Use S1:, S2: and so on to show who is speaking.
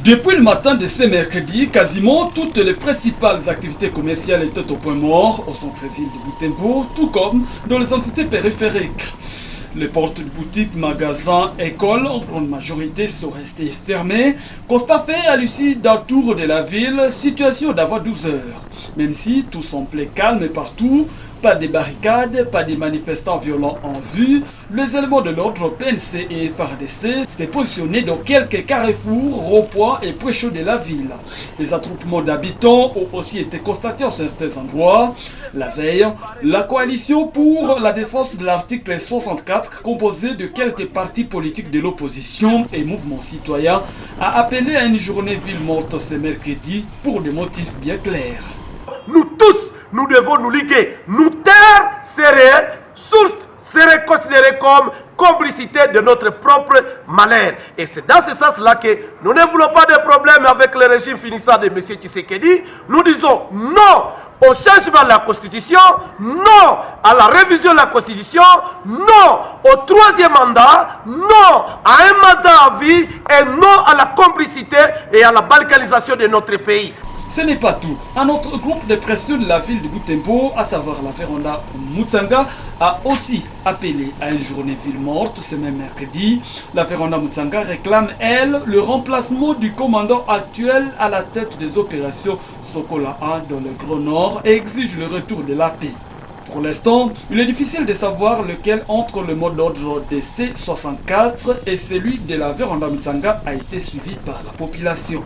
S1: Depuis le matin de ce mercredi, quasiment toutes les principales activités commerciales étaient au point mort au centre-ville de Butembo, tout comme dans les entités périphériques. Les portes de boutiques, magasins, écoles, en grande majorité, sont restées fermées. Constat fait à l'issue d'un tour de la ville, situation d'avant 12 heures. Même si tout semblait calme partout, pas de barricades, pas de manifestants violents en vue, les éléments de l'ordre PNC et FARDC s'étaient positionnés dans quelques carrefours, ronds-points et points chauds de la ville. Les attroupements d'habitants ont aussi été constatés en certains endroits. La veille, la coalition pour la défense de l'article 64, composée de quelques partis politiques de l'opposition et mouvements citoyens, a appelé à une journée ville morte ce mercredi pour des motifs bien clairs.
S2: Nous tous, nous devons nous liguer. Nous taire serait considérée comme complicité de notre propre malheur. Et c'est dans ce sens-là que nous ne voulons pas de problème avec le régime finissant de M. Tshisekedi. Nous disons non au changement de la Constitution, non à la révision de la Constitution, non au troisième mandat, non à un mandat à vie et non à la complicité et à la balkanisation de notre pays.
S1: Ce n'est pas tout. Un autre groupe de pression de la ville de Butembo, à savoir la Véranda Mutsanga, a aussi appelé à une journée ville morte ce même mercredi. La Véranda Mutsanga réclame, elle, le remplacement du commandant actuel à la tête des opérations Sokola 1 dans le Grand Nord et exige le retour de la paix. Pour l'instant, il est difficile de savoir lequel entre le mot d'ordre des C64 et celui de la Véranda Mutsanga a été suivi par la population.